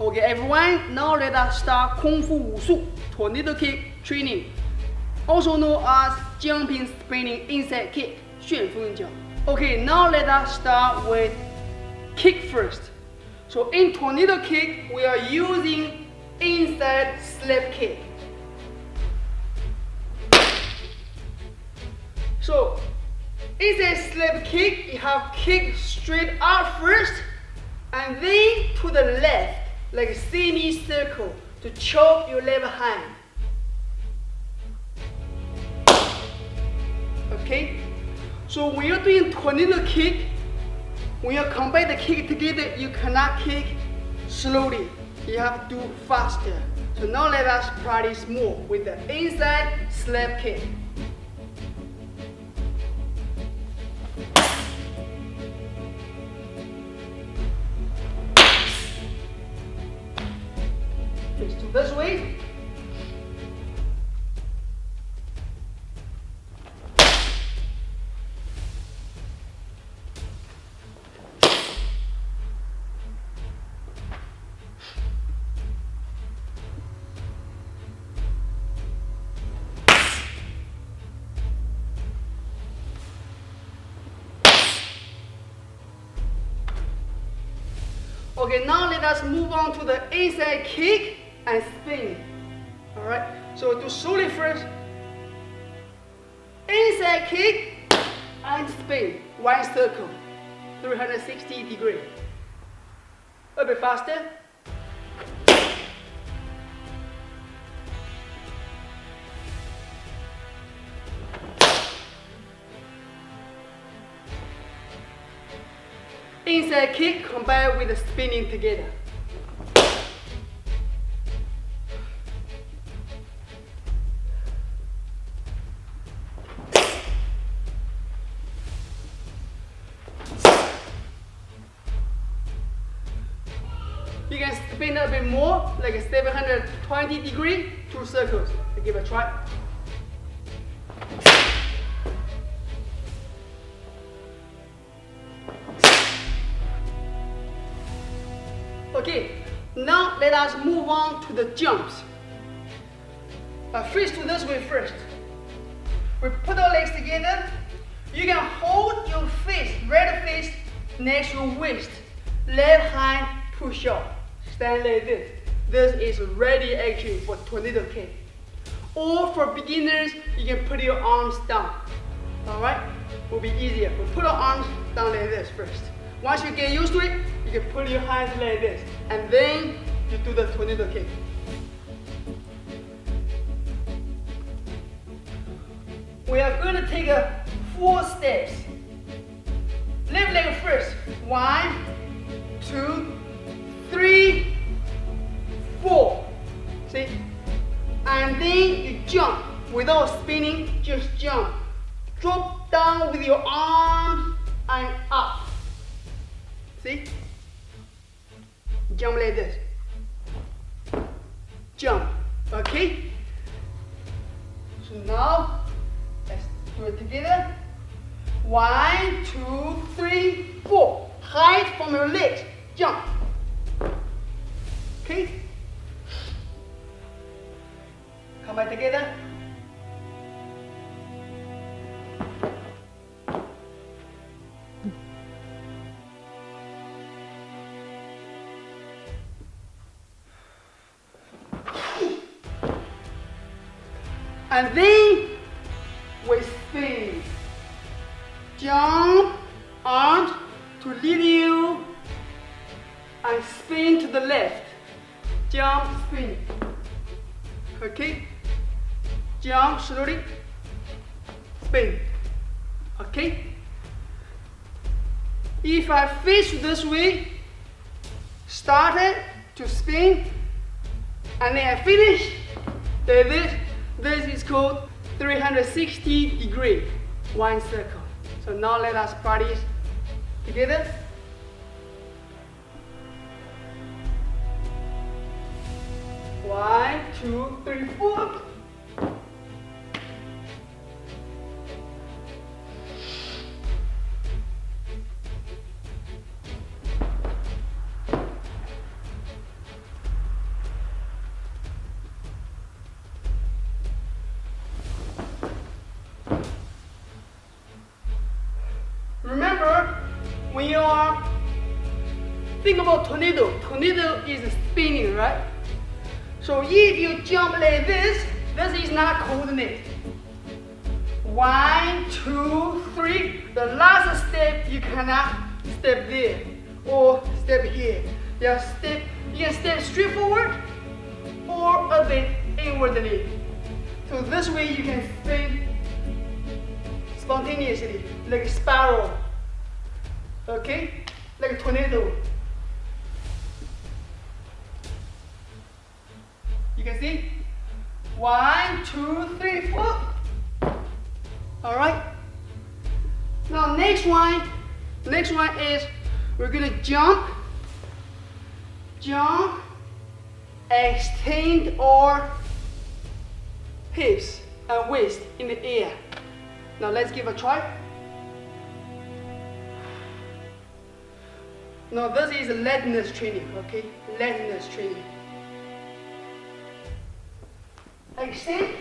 Okay, everyone, now let us start Kung Fu Wushu Tornado Kick training, also known as jumping spinning inside kick, 旋风脚. Okay, now let us start with kick first. So in Tornado Kick, we are using inside slap kick. So inside slap kick, you have kick straight out first, and then to the left, like a semi-circle to chop your left hand. Okay? So when you're doing tornado kick, when you combine the kick together, you cannot kick slowly. You have to do faster. So now let us practice more with the inside slap kick. Let's do this way. Okay, now let us move on to the inside kick and spin. Alright, so do slowly first. Inside kick and spin. One circle, 360 degrees. A bit faster. Inside kick combined with the spinning together. You can spin a bit more, like a 720 degree, 2 circles. So give it a try. Okay, now let us move on to the jumps. First do this way first. We put our legs together. You can hold your fist, right fist, next to your waist. Left hand push up. Stand like this. This is ready action for tornado kick. Or for beginners, you can put your arms down. Alright? Will be easier. We put our arms down like this first. Once you get used to it, you can put your hands like this. And then you do the tornado kick. We are going to take 4 steps. Left leg first. 1, 2, 3, 4. See? And then you jump without spinning, just jump. Drop down with your arms and up. See? Jump like this. Jump. Okay? So now, let's do it together. 1, 2, 3, 4. Height from your legs. Jump. Okay? Come back together. And then we spin. Jump, arms to lead you, and spin to the left. Jump, spin. Okay? Jump slowly, spin. Okay? If I face this way, started to spin, and then I finish like this. This is called 360 degree, one circle. So now let us practice together. One, two, three, four. Remember, when you are think about tornado is spinning, right? So if you jump like this is not coordinate. 1, 2, 3. The last step you cannot step there or step here. You can step straight forward or a bit inwardly. So this way you can spin spontaneously, like a spiral. Okay? Like a tornado. You can see? 1, 2, 3, 4. Alright? Now next one is we're gonna jump, extend our hips and waist in the air. Now let's give a try. Now this is lightness training, okay? Lightness training. Extend.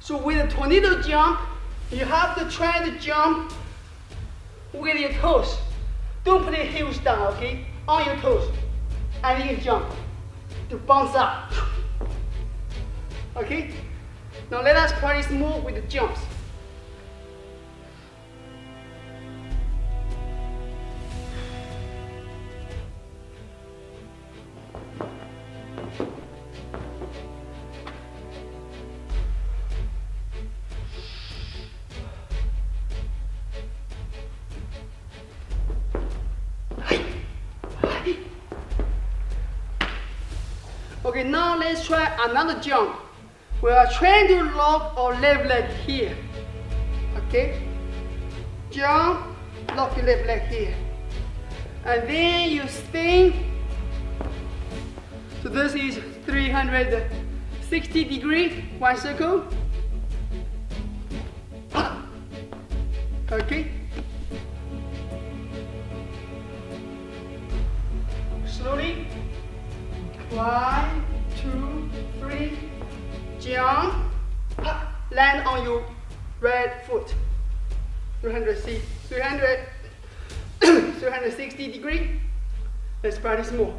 So with a tornado jump, you have to try to jump with your toes. Don't put your heels down, okay? On your toes. And you can jump to bounce up. Okay? Now let us practice more with the jumps. Okay, now let's try another jump. We are trying to lock our left leg here. Okay? Jump, lock your left leg here. And then you spin. So this is 360 degree, one circle. Okay? Slowly. 1, 2, 3, jump, land on your right foot, 360 degree. Let's practice more.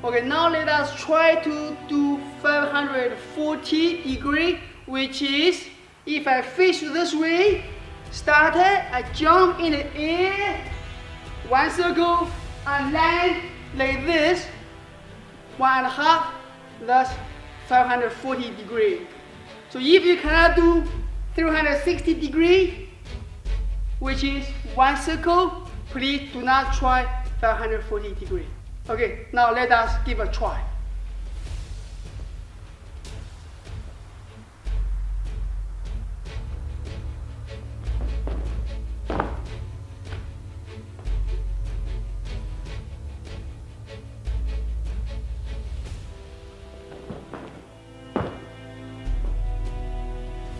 Okay, now let us try to do 540 degree, which is, if I face this way, started, I jump in the air, one circle, and land like this, 1.5, that's 540 degree. So if you cannot do 360 degree, which is one circle, please do not try 540 degree. Okay, now let us give a try.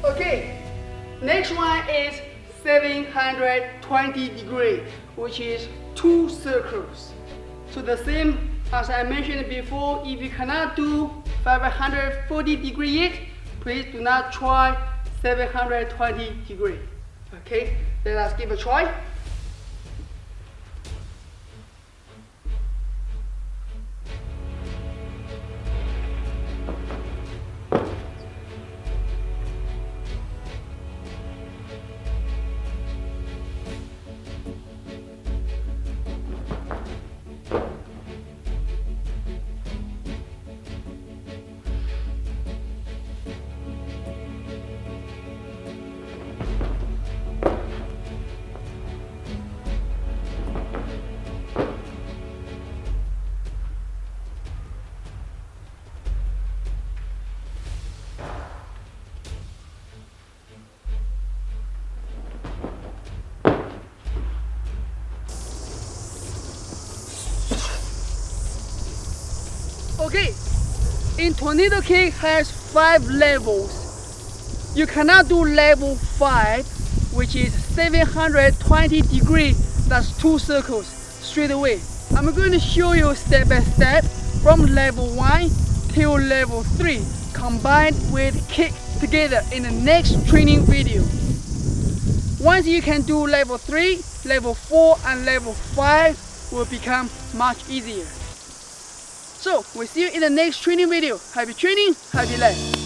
Okay, next one is 720 degree, which is 2 circles. So the same as I mentioned before, if you cannot do 540 degree yet, Please do not try 720 degrees. Okay, let us give a try. Okay, in Tornado Kick has 5 levels. You cannot do level 5, which is 720 degrees, that's 2 circles, straight away. I'm going to show you step by step from level 1 till level 3, combined with kick together in the next training video. Once you can do level 3, level 4 and level 5 will become much easier. So, we'll see you in the next training video. Happy training, happy life.